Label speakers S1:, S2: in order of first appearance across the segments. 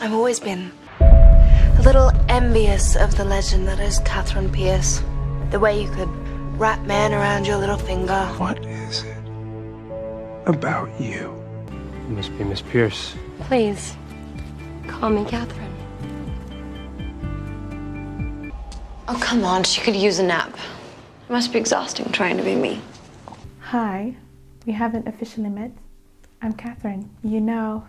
S1: I've always been a little envious of the legend that is Katherine Pierce. The way you could wrap men around your little finger.
S2: What is it about you?
S3: You must be Miss Pierce.
S4: Please, call me Catherine.
S5: Oh, come on, she could use a nap. It must be exhausting trying to be me.
S6: Hi, we haven't officially met. I'm Catherine. You know,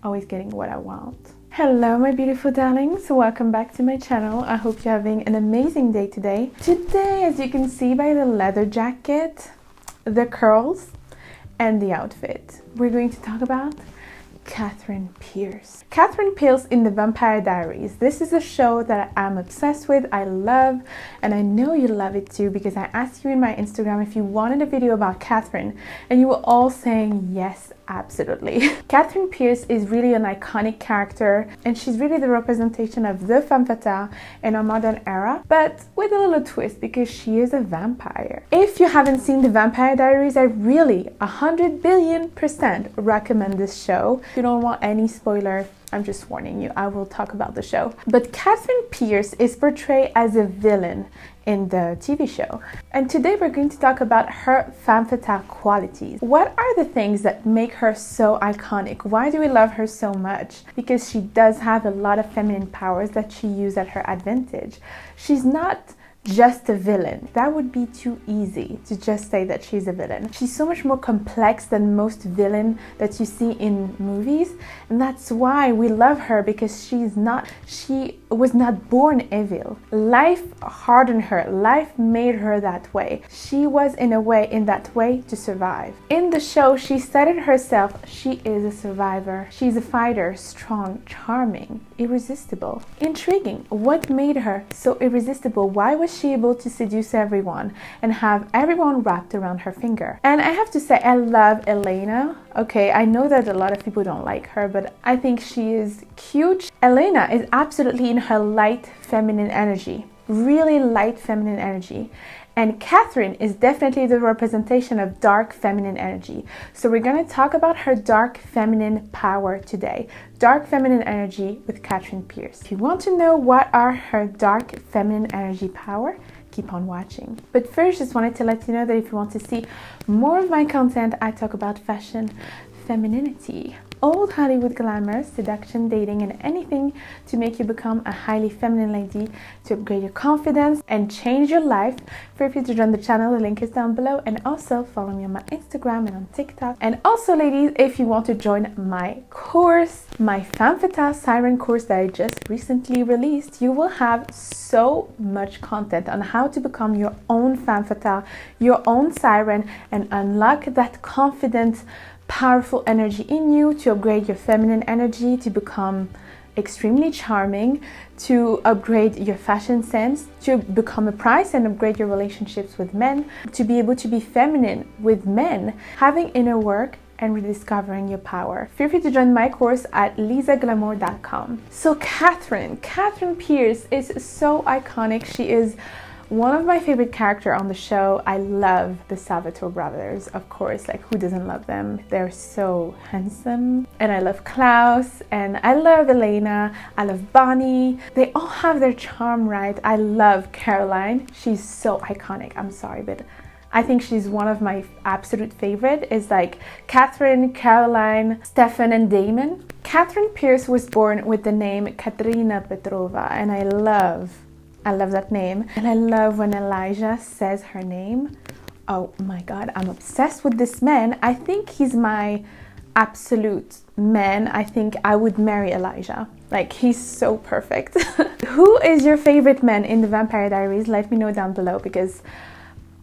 S6: always getting what I want. Hello, my beautiful darlings. Welcome back to my channel. I hope you're having an amazing day today. Today, as you can see by the leather jacket, the curls, and the outfit, we're going to talk about Katherine Pierce. Katherine Pierce in the Vampire Diaries. This is a show that I'm obsessed with, I love, and I know you love it too because I asked you in my Instagram if you wanted a video about Katherine, and you were all saying yes, absolutely. Katherine Pierce is really an iconic character, and she's really the representation of the femme fatale in our modern era, but with a little twist because she is a vampire. If you haven't seen the Vampire Diaries, I really 100 billion% recommend this show. If you don't want any spoiler, I'm just warning you, I will talk about the show. But Katherine Pierce is portrayed as a villain in the TV show. And today we're going to talk about her femme fatale qualities. What are the things that make her so iconic? Why do we love her so much? Because she does have a lot of feminine powers that she uses at her advantage. She's not just a villain. That would be too easy to just say that she's a villain. She's so much more complex than most villains that you see in movies, and that's why we love her, because she was not born evil. Life hardened her. Life made her that way. She was in that way to survive. In the show, she said it herself, she is a survivor. She's a fighter, strong, charming, irresistible, intriguing. What made her so irresistible? Why was she able to seduce everyone and have everyone wrapped around her finger? And I have to say, I love Elena. Okay, I know that a lot of people don't like her, but I think she is cute. Elena is absolutely in her light feminine energy, really light feminine energy. And Katherine is definitely the representation of dark feminine energy. So we're going to talk about her dark feminine power today. Dark feminine energy with Katherine Pierce. If you want to know what are her dark feminine energy power, keep on watching. But first, just wanted to let you know that if you want to see more of my content, I talk about fashion, femininity, old Hollywood glamour, seduction, dating, and anything to make you become a highly feminine lady, to upgrade your confidence and change your life. Feel free to join the channel, the link is down below, and also follow me on my Instagram and on TikTok. And also, ladies, if you want to join my course, my Femme Fatale Siren course that I just recently released, you will have so much content on how to become your own Femme Fatale, your own siren, and unlock that confident, powerful energy in you, to upgrade your feminine energy, to become extremely charming, to upgrade your fashion sense, to become a prize and upgrade your relationships with men, to be able to be feminine with men, having inner work and rediscovering your power. Feel free to join my course at lisaglamour.com. So Katherine Pierce is so iconic. She is one of my favorite characters on the show. I love the Salvatore brothers, of course, like who doesn't love them? They're so handsome. And I love Klaus, and I love Elena, I love Bonnie. They all have their charm, right? I love Caroline. She's so iconic. I'm sorry, but I think she's one of my absolute favorite. Is like Catherine, Caroline, Stefan, and Damon. Katherine Pierce was born with the name Katerina Petrova, and I love that name. And I love when Elijah says her name. Oh my God, I'm obsessed with this man. I think he's my absolute man. I think I would marry Elijah. Like, he's so perfect. Who is your favorite man in the Vampire Diaries? Let me know down below, because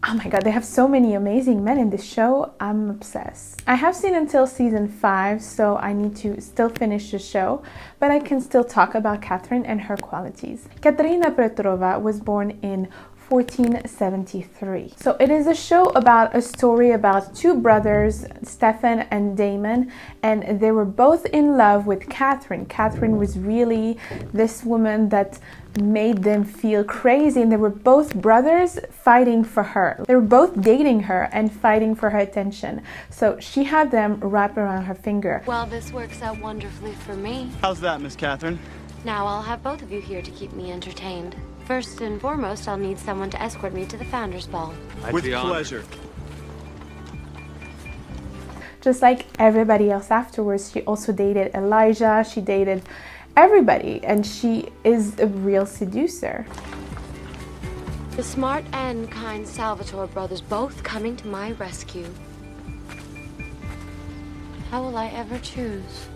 S6: oh my God, they have so many amazing men in this show. I'm obsessed. I have seen until season 5, so I need to still finish the show, but I can still talk about Katherine and her qualities. Katerina Petrova was born in 1473. So it is a show about a story about two brothers, Stefan and Damon, and they were both in love with Katherine. Katherine was really this woman that made them feel crazy, and they were both brothers fighting for her. They were both dating her and fighting for her attention. So she had them wrap around her finger.
S4: Well, this works out wonderfully for me.
S7: How's that, Miss Catherine?
S4: Now I'll have both of you here to keep me entertained. First and foremost, I'll need someone to escort me to the Founders Ball.
S7: With pleasure.
S6: Just like everybody else afterwards, she also dated Elijah, she dated everybody, and she is a real seducer.
S4: The smart and kind Salvatore brothers both coming to my rescue. How will I ever choose?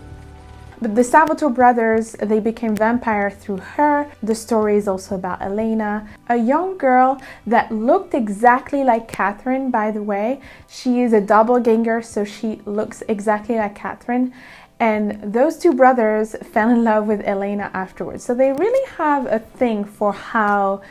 S6: But the Salvatore brothers, they became vampire through her. The story is also about Elena, a young girl that looked exactly like Katherine, by the way. She is a doppelganger, so she looks exactly like Katherine. And those two brothers fell in love with Elena afterwards. So they really have a thing for how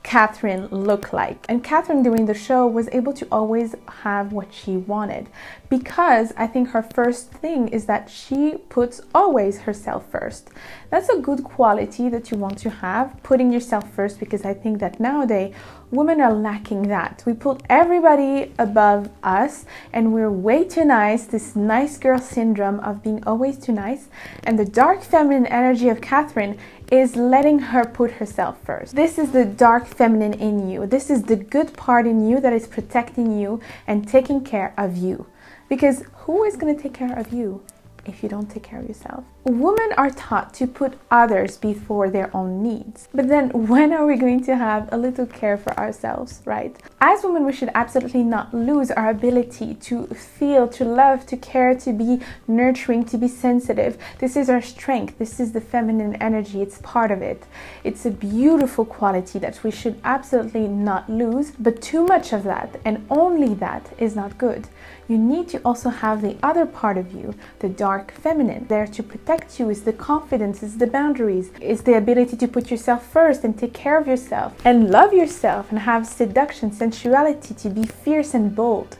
S6: Katherine looked like. And Katherine during the show was able to always have what she wanted, because I think her first thing is that she puts always herself first. That's a good quality that you want to have, putting yourself first, because I think that nowadays women are lacking that. We put everybody above us and we're way too nice, this nice girl syndrome of being always too nice. And the dark feminine energy of Katherine is letting her put herself first. This is the dark feminine in you. This is the good part in you that is protecting you and taking care of you. Because who is going to take care of you if you don't take care of yourself? Women are taught to put others before their own needs. But then when are we going to have a little care for ourselves, right? As women, we should absolutely not lose our ability to feel, to love, to care, to be nurturing, to be sensitive. This is our strength. This is the feminine energy. It's part of it. It's a beautiful quality that we should absolutely not lose. But too much of that, and only that, is not good. You need to also have the other part of you, the dark feminine, there to protect you. Is the confidence, is the boundaries, is the ability to put yourself first and take care of yourself and love yourself and have seduction, sensuality, to be fierce and bold,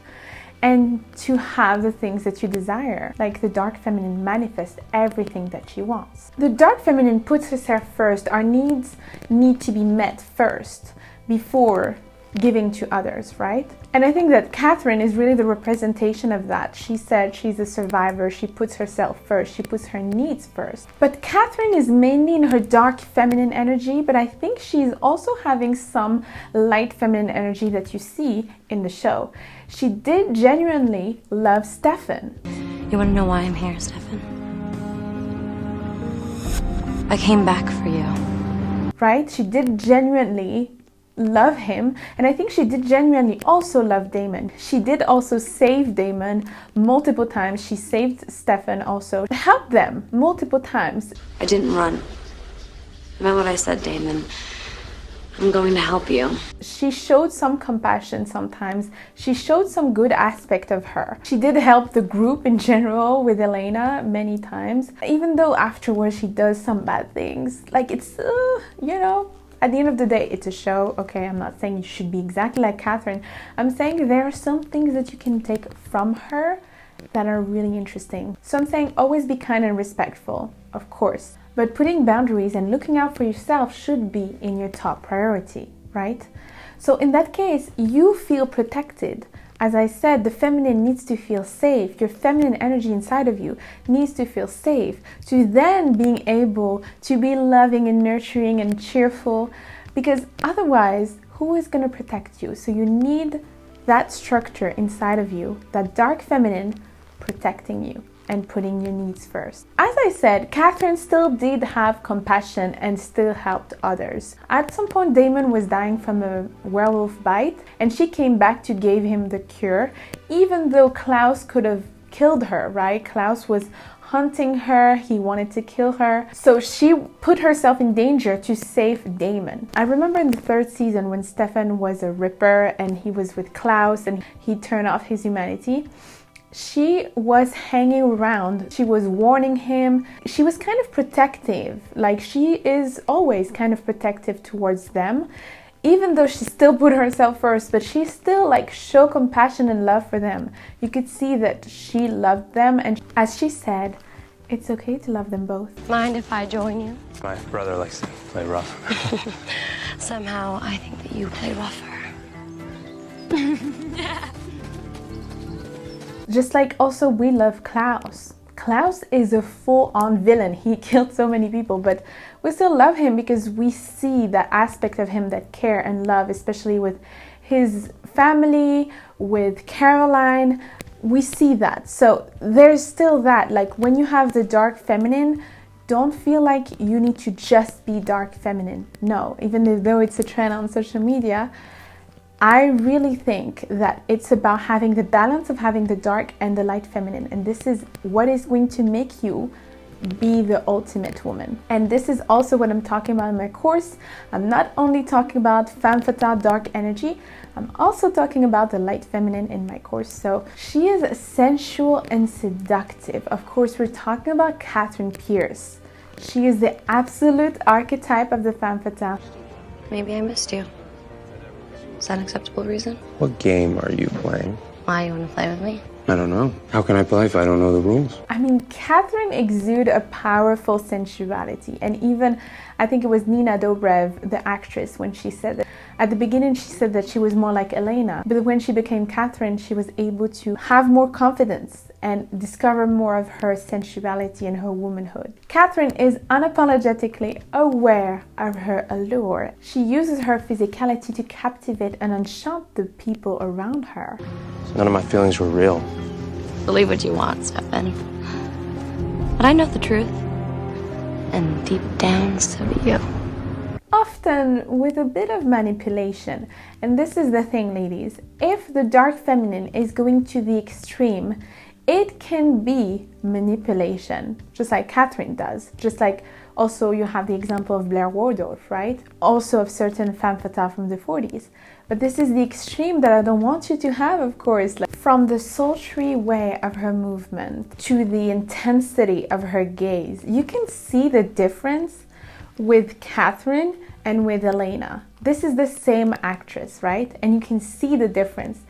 S6: and to have the things that you desire. Like the dark feminine manifests everything that she wants. The dark feminine puts herself first. Our needs need to be met first before giving to others, right? And I think that Katherine is really the representation of that. She said she's a survivor. She puts herself first. She puts her needs first. But Katherine is mainly in her dark feminine energy, but I think she's also having some light feminine energy that you see in the show. She did genuinely love Stefan.
S4: You want to know why I'm here, Stefan? I came back for you.
S6: Right? She did genuinely love him, and I think she did genuinely also love Damon. She did also save Damon multiple times. She saved Stefan also, helped them multiple times.
S5: I didn't run. I meant what I said, Damon. I'm going to help you.
S6: She showed some compassion sometimes. She showed some good aspect of her. She did help the group in general with Elena many times, even though afterwards she does some bad things. Like it's, you know, at the end of the day, it's a show, okay? I'm not saying you should be exactly like Katherine. I'm saying there are some things that you can take from her that are really interesting. So I'm saying always be kind and respectful, of course. But putting boundaries and looking out for yourself should be in your top priority, right? So in that case, you feel protected. As I said, the feminine needs to feel safe. Your feminine energy inside of you needs to feel safe, to then being able to be loving and nurturing and cheerful, because otherwise, who is going to protect you? So you need that structure inside of you, that dark feminine protecting you and putting your needs first. As I said, Katherine still did have compassion and still helped others. At some point, Damon was dying from a werewolf bite, and she came back to give him the cure, even though Klaus could have killed her, right? Klaus was hunting her, he wanted to kill her. So she put herself in danger to save Damon. I remember in the 3rd season when Stefan was a ripper and he was with Klaus and he turned off his humanity. She was hanging around, she was warning him, she was kind of protective, like she is always kind of protective towards them, even though she still put herself first, but she still like show compassion and love for them. You could see that she loved them, and as she said, it's okay to love them both.
S4: Mind if I join you?
S3: My brother likes to play rough.
S4: Somehow, I think that you play rougher.
S6: Just like also we love Klaus. Klaus is a full-on villain. He killed so many people, but we still love him because we see that aspect of him, that care and love, especially with his family, with Caroline. We see that. So there's still that, like when you have the dark feminine, don't feel like you need to just be dark feminine. No, even though it's a trend on social media, I really think that it's about having the balance of having the dark and the light feminine. And this is what is going to make you be the ultimate woman. And this is also what I'm talking about in my course. I'm not only talking about Femme Fatale dark energy, I'm also talking about the light feminine in my course. So she is sensual and seductive. Of course, we're talking about Katherine Pierce. She is the absolute archetype of the Femme Fatale.
S5: Maybe I missed you. Is that an acceptable reason?
S2: What game are you playing?
S5: Why, you want to play with me?
S2: I don't know. How can I play if I don't know the rules?
S6: I mean, Katherine exudes a powerful sensuality. And even, I think it was Nina Dobrev, the actress, when she said that. At the beginning, she said that she was more like Elena. But when she became Katherine, she was able to have more confidence and discover more of her sensuality and her womanhood. Katherine is unapologetically aware of her allure. She uses her physicality to captivate and enchant the people around her.
S3: None of my feelings were real.
S5: Believe what you want, Stefan. But I know the truth. And deep down, so do you.
S6: Often with a bit of manipulation. And this is the thing, ladies. If the dark feminine is going to the extreme, it can be manipulation, just like Katherine does. Just like also you have the example of Blair Waldorf, right? Also of certain femme fatale from the 40s. But this is the extreme that I don't want you to have, of course. Like from the sultry way of her movement to the intensity of her gaze, you can see the difference with Katherine and with Elena. This is the same actress, right? And you can see the difference,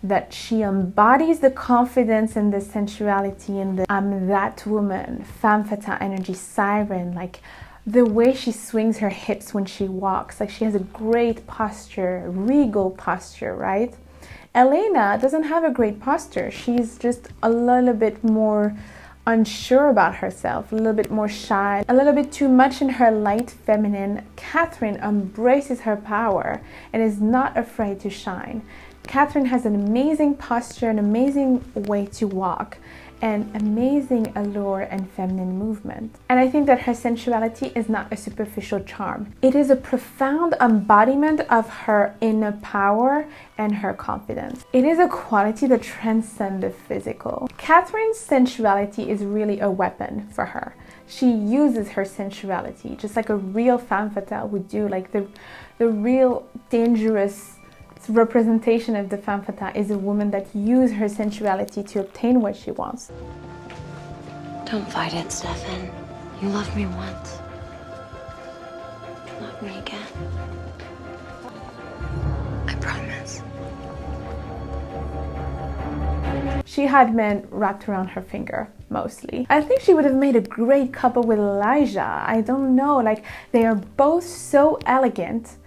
S6: that she embodies the confidence and the sensuality and the I'm that woman, femme fatale energy, siren, like the way she swings her hips when she walks, like she has a great posture, regal posture, right? Elena doesn't have a great posture. She's just a little bit more unsure about herself, a little bit more shy, a little bit too much in her light feminine. Katherine embraces her power and is not afraid to shine. Katherine has an amazing posture, an amazing way to walk, and amazing allure and feminine movement. And I think that her sensuality is not a superficial charm. It is a profound embodiment of her inner power and her confidence. It is a quality that transcends the physical. Katherine's sensuality is really a weapon for her. She uses her sensuality just like a real femme fatale would do. Like the real dangerous representation of the femme fatale is a woman that uses her sensuality to obtain what she wants.
S5: Don't fight it, Stefan. You loved me once. Love me again. I promise.
S6: She had men wrapped around her finger, mostly. I think she would have made a great couple with Elijah. I don't know, like they are both so elegant.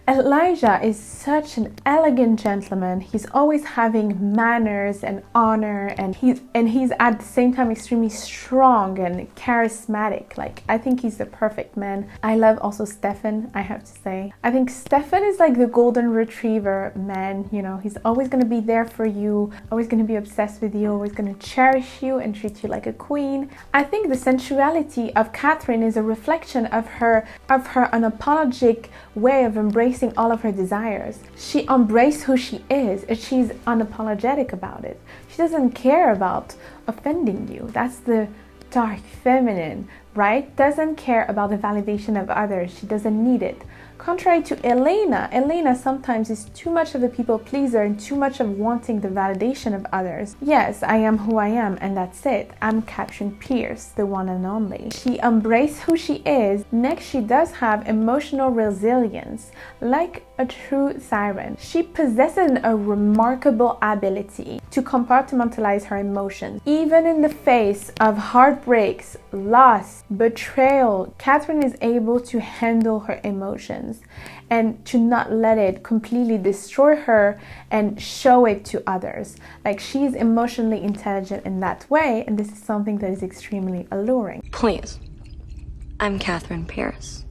S6: Elijah is such an elegant gentleman. He's always having manners and honor, and he's at the same time extremely strong and charismatic. Like, I think he's the perfect man. I love also Stefan, I have to say. I think Stefan is like the golden retriever man, you know. He's always going to be there for you, always going to be obsessed with you, always going to cherish you and treat you like a queen. I think the sensuality of Katherine is a reflection of her unapologetic way of embracing all of her desires. She embraces who she is and she's unapologetic about it. She doesn't care about offending you. That's the dark feminine. right? Doesn't care about the validation of others. She doesn't need it. Contrary to Elena sometimes is too much of a people pleaser and too much of wanting the validation of others. Yes, I am who I am and that's it. I'm Katherine Pierce, the one and only. She embraces who she is. Next, she does have emotional resilience, like a true siren. She possesses a remarkable ability to compartmentalize her emotions. Even in the face of heartbreaks, loss, betrayal, Katherine is able to handle her emotions and to not let it completely destroy her and show it to others. Like, she's emotionally intelligent in that way, and this is something that is extremely alluring.
S5: Please. I'm Katherine Pierce.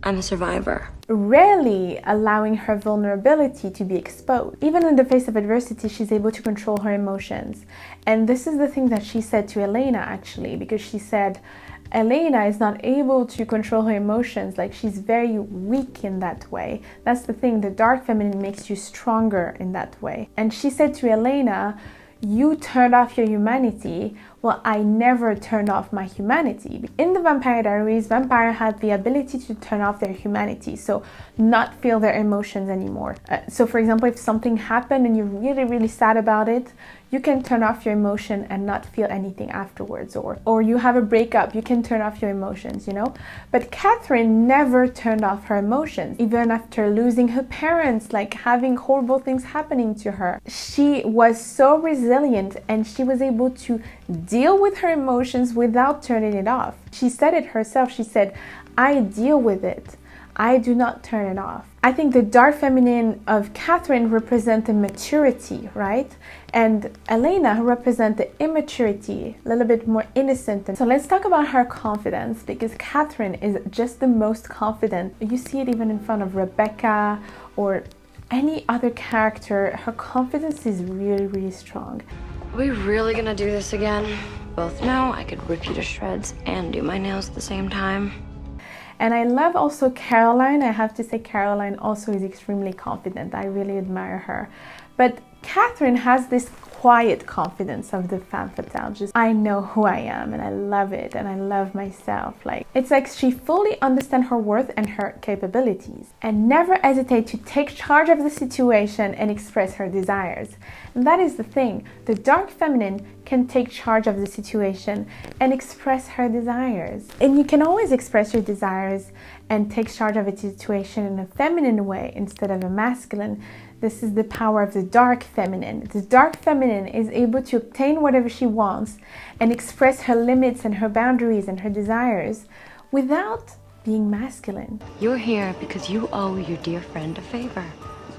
S5: I'm a survivor.
S6: Rarely allowing her vulnerability to be exposed. Even in the face of adversity, she's able to control her emotions. And this is the thing that she said to Elena, actually, because she said Elena is not able to control her emotions. Like, she's very weak in that way. That's the thing. The dark feminine makes you stronger in that way. And she said to Elena, you turned off your humanity. Well, I never turned off my humanity. In the Vampire Diaries, vampire had the ability to turn off their humanity, so not feel their emotions anymore. So for example, if something happened and you're really, really sad about it, you can turn off your emotion and not feel anything afterwards. Or you have a breakup, you can turn off your emotions, you know? But Katherine never turned off her emotions, even after losing her parents, like having horrible things happening to her. She was so resilient and she was able to deal with her emotions without turning it off. She said it herself. She said, I deal with it. I do not turn it off. I think the dark feminine of Katherine represents the maturity, right? And Elena represents the immaturity, a little bit more innocent. So let's talk about her confidence, because Katherine is just the most confident. You see it even in front of Rebecca or any other character. Her confidence is really, really strong.
S5: Are we really gonna do this again? Both know I could rip you to shreds and do my nails at the same time.
S6: And I love also Caroline. I have to say Caroline also is extremely confident. I really admire her. But Katherine has this quiet confidence of the femme fatale. Just, I know who I am and I love it and I love myself. Like, it's like she fully understands her worth and her capabilities and never hesitate to take charge of the situation and express her desires. And that is the thing. The dark feminine can take charge of the situation and express her desires. And you can always express your desires and take charge of a situation in a feminine way instead of a masculine. This is the power of the dark feminine. The dark feminine is able to obtain whatever she wants and express her limits and her boundaries and her desires without being masculine.
S5: You're here because you owe your dear friend a favor.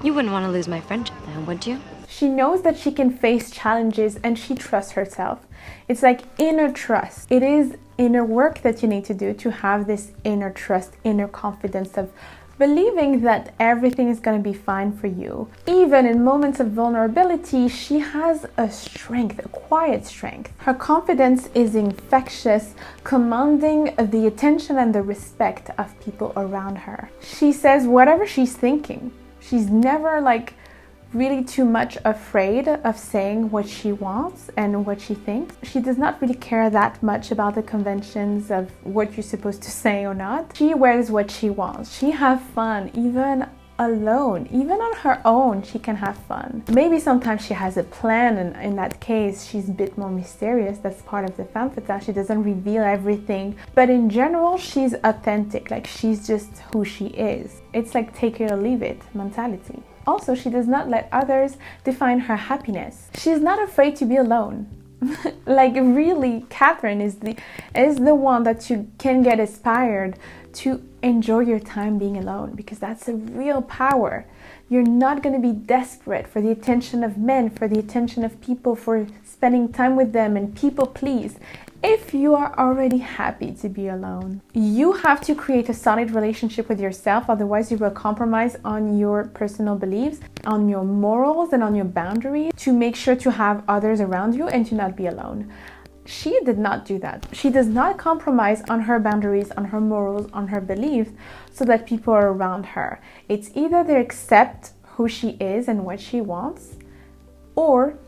S5: You wouldn't want to lose my friendship then, would you?
S6: She knows that she can face challenges and she trusts herself. It's like inner trust. It is inner work that you need to do to have this inner trust, inner confidence of believing that everything is going to be fine for you. Even in moments of vulnerability, she has a strength, a quiet strength. Her confidence is infectious, commanding the attention and the respect of people around her. She says whatever she's thinking. She's never like really too much afraid of saying what she wants and what she thinks. She does not really care that much about the conventions of what you're supposed to say or not. She wears what she wants. She has fun, even alone, even on her own, she can have fun. Maybe sometimes she has a plan, and in that case, she's a bit more mysterious. That's part of the femme fatale. She doesn't reveal everything, but in general, she's authentic. Like, she's just who she is. It's like take it or leave it mentality. Also, she does not let others define her happiness. She's not afraid to be alone. Like, really, Katherine is the one that you can get inspired to enjoy your time being alone, because that's a real power. You're not going to be desperate for the attention of men, for the attention of people, for spending time with them and people please. If you are already happy to be alone, you have to create a solid relationship with yourself. Otherwise, you will compromise on your personal beliefs, on your morals, and on your boundaries to make sure to have others around you and to not be alone. She did not do that. She does not compromise on her boundaries, on her morals, on her beliefs so that people are around her. It's either they accept who she is and what she wants, or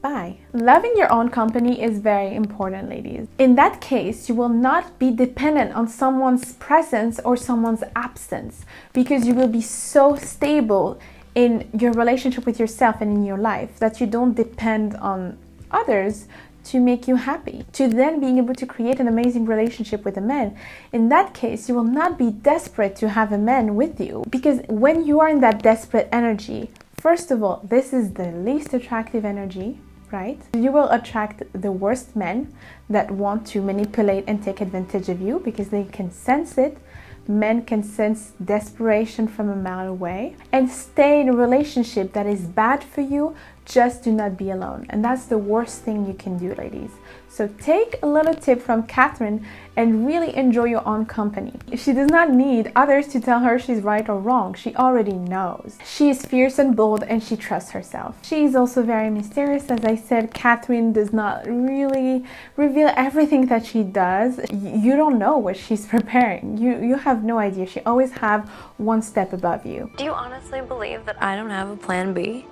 S6: Bye. Loving your own company is very important, ladies. In that case, you will not be dependent on someone's presence or someone's absence, because you will be so stable in your relationship with yourself and in your life that you don't depend on others to make you happy, to then being able to create an amazing relationship with a man. In that case, you will not be desperate to have a man with you, because when you are in that desperate energy, first of all, this is the least attractive energy, right? You will attract the worst men that want to manipulate and take advantage of you because they can sense it. Men can sense desperation from a mile away. And stay in a relationship that is bad for you. Just do not be alone. And that's the worst thing you can do, ladies. So take a little tip from Katherine and really enjoy your own company. She does not need others to tell her she's right or wrong. She already knows. She is fierce and bold, and she trusts herself. She is also very mysterious. As I said, Katherine does not really reveal everything that she does. You don't know what she's preparing. You have no idea. She always have one step above you.
S4: Do you honestly believe that I don't have a plan B?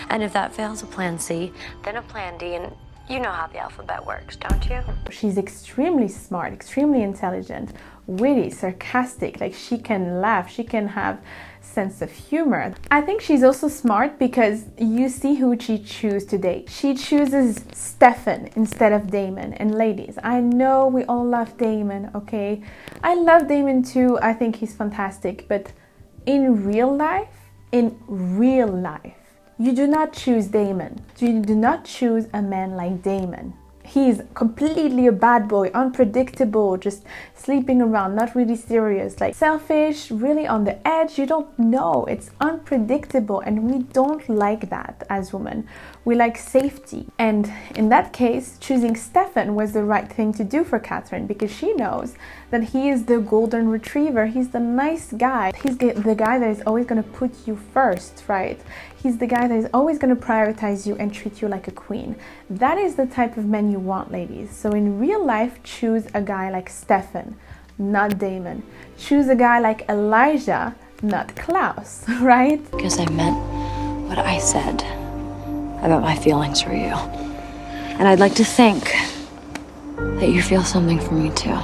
S4: And if that fails, a plan C, then a plan D, and you know how the alphabet works, don't you?
S6: She's extremely smart, extremely intelligent, witty, sarcastic. Like, she can laugh, she can have sense of humor. I think she's also smart because you see who she chooses to date. She chooses Stefan instead of Damon. And ladies, I know we all love Damon, okay? I love Damon too. I think he's fantastic. But in real life, you do not choose Damon. You do not choose a man like Damon. He's completely a bad boy, unpredictable, just sleeping around, not really serious, like selfish, really on the edge. You don't know. It's unpredictable, and we don't like that as women. We like safety. And in that case, choosing Stefan was the right thing to do for Katherine, because she knows that he is the golden retriever. He's the nice guy. He's the guy that is always going to put you first, right? He's the guy that is always going to prioritize you and treat you like a queen. That is the type of men you want, ladies. So in real life, choose a guy like Stefan, not Damon. Choose a guy like Elijah, not Klaus, right?
S5: Because I meant what I said about my feelings for you. And I'd like to think that you feel something for me too.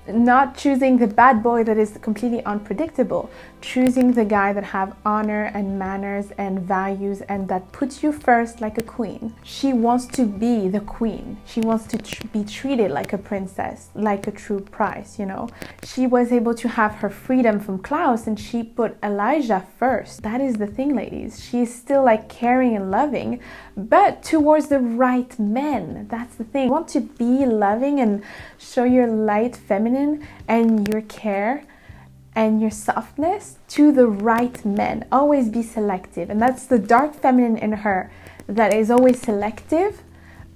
S6: Not choosing the bad boy that is completely unpredictable, choosing the guy that have honor and manners and values and that puts you first like a queen. She wants to be the queen. She wants to be treated like a princess, like a true prize, you know. She was able to have her freedom from Klaus, and she put Elijah first. That is the thing, ladies. She's still like caring and loving, but towards the right men. That's the thing. You want to be loving and show your light feminine and your care and your softness to the right men. Always be selective. And that's the dark feminine in her that is always selective,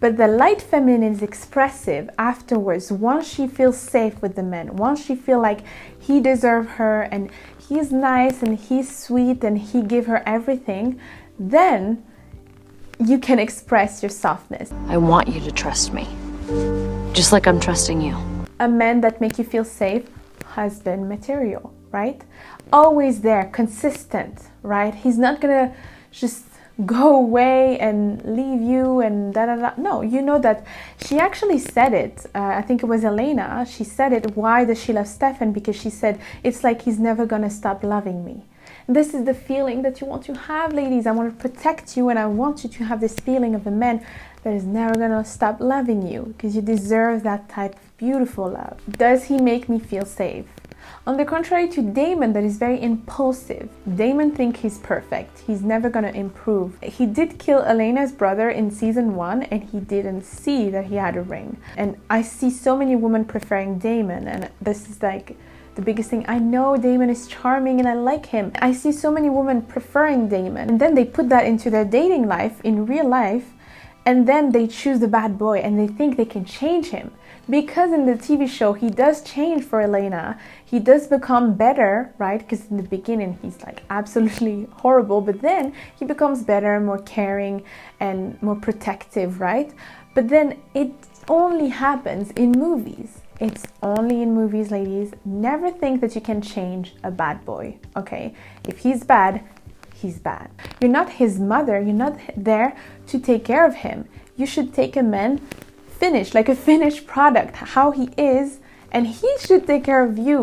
S6: but the light feminine is expressive afterwards. Once she feels safe with the men, once she feels like he deserves her and he's nice and he's sweet and he give her everything, then you can express your softness.
S5: I want you to trust me, just like I'm trusting you.
S6: A man that make you feel safe, husband material, right? Always there, consistent, right? He's not gonna just go away and leave you and da-da-da. No, you know that she actually said it. I think it was Elena. She said it. Why does she love Stefan? Because she said, it's like he's never gonna stop loving me. This is the feeling that you want to have, ladies. I want to protect you, and I want you to have this feeling of a man that is never gonna stop loving you, because you deserve that type of beautiful love. Does he make me feel safe? On the contrary to Damon, that is very impulsive. Damon thinks he's perfect. He's never gonna improve. He did kill Elena's brother in season 1, and he didn't see that he had a ring. And I see so many women preferring Damon, and this is like the biggest thing. I know Damon is charming and I like him. I see so many women preferring Damon, and then they put that into their dating life in real life, and then they choose the bad boy and they think they can change him. Because in the TV show, he does change for Elena. He does become better, right? Because in the beginning, he's like absolutely horrible, but then he becomes better, more caring and more protective, right? But then it only happens in movies. It's only in movies, ladies. Never think that you can change a bad boy, okay? If he's bad, he's bad. You're not his mother. You're not there to take care of him. You should take a man finished, like a finished product, how he is, and he should take care of you.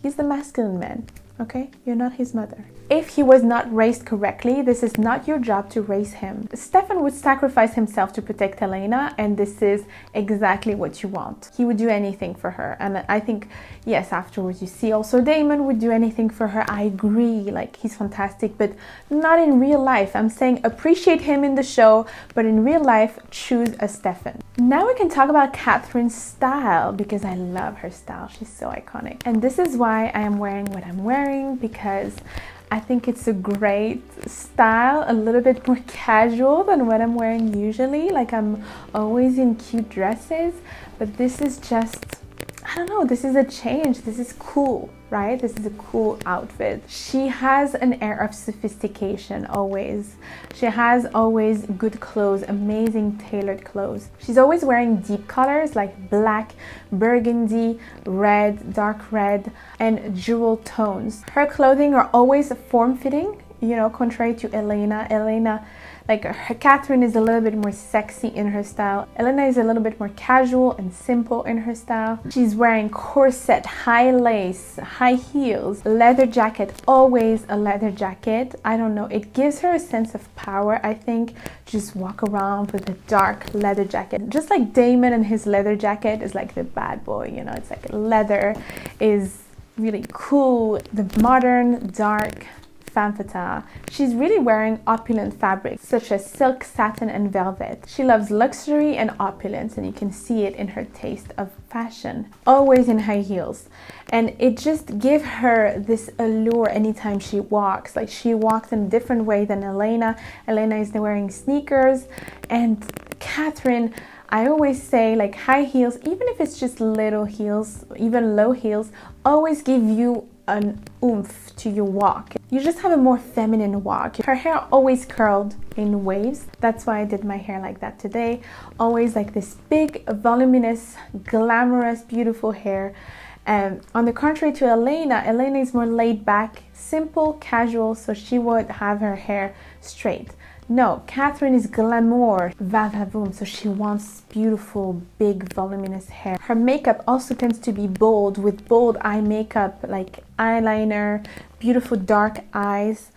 S6: He's the masculine man, okay? You're not his mother. If he was not raised correctly, this is not your job to raise him. Stefan would sacrifice himself to protect Elena, and this is exactly what you want. He would do anything for her. And I think, yes, afterwards you see also Damon would do anything for her. I agree, like he's fantastic, but not in real life. I'm saying appreciate him in the show, but in real life, choose a Stefan. Now we can talk about Katherine's style, because I love her style. She's so iconic. And this is why I am wearing what I'm wearing, because I think it's a great style, a little bit more casual than what I'm wearing usually. Like I'm always in cute dresses, but this is just, I don't know, this is a change. This is cool, right? This is a cool outfit. She has an air of sophistication always. She has always good clothes, amazing tailored clothes. She's always wearing deep colors like black, burgundy, red, dark red, and jewel tones. Her clothing are always form-fitting, you know, contrary to Elena. Elena, like Katherine is a little bit more sexy in her style. Elena is a little bit more casual and simple in her style. She's wearing corset, high lace, high heels, leather jacket, always a leather jacket. I don't know, it gives her a sense of power, I think. Just walk around with a dark leather jacket. Just like Damon and his leather jacket is like the bad boy, you know, it's like leather is really cool. The modern, dark Femme Fatale. She's really wearing opulent fabrics such as silk, satin, and velvet. She loves luxury and opulence, and you can see it in her taste of fashion. Always in high heels. And it just gives her this allure anytime she walks. Like she walks in a different way than Elena. Elena is wearing sneakers, and Katherine, I always say, like high heels, even if it's just little heels, even low heels, always give you an oomph to your walk. You just have a more feminine walk. Her hair always curled in waves. That's why I did my hair like that today. Always like this big, voluminous, glamorous, beautiful hair. And on the contrary to Elena, Elena is more laid back, simple, casual, so she would have her hair straight. No, Katherine is glamour, va-va-voom, so she wants beautiful, big, voluminous hair. Her makeup also tends to be bold, with bold eye makeup, like eyeliner, beautiful dark eyes.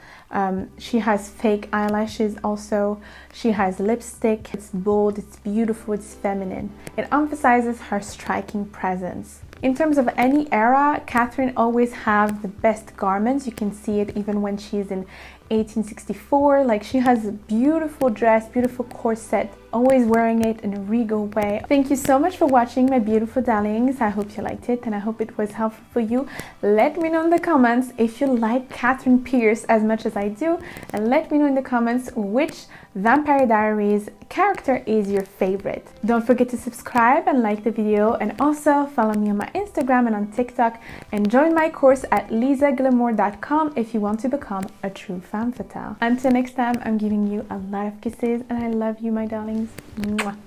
S6: She has fake eyelashes also. She has lipstick. It's bold, it's beautiful, it's feminine. It emphasizes her striking presence. In terms of any era, Katherine always have the best garments. You can see it even when she's in 1864. Like she has a beautiful dress, beautiful corset, always wearing it in a regal way. Thank you so much for watching, my beautiful darlings. I hope you liked it and I hope it was helpful for you. Let me know in the comments if you like Katherine Pierce as much as I do, and let me know in the comments which Vampire Diaries character is your favorite. Don't forget to subscribe and like the video, and also follow me on my Instagram and on TikTok, and join my course at lisaglamour.com if you want to become a true femme fatale. Until next time, I'm giving you a lot of kisses and I love you, my darlings. Mwah.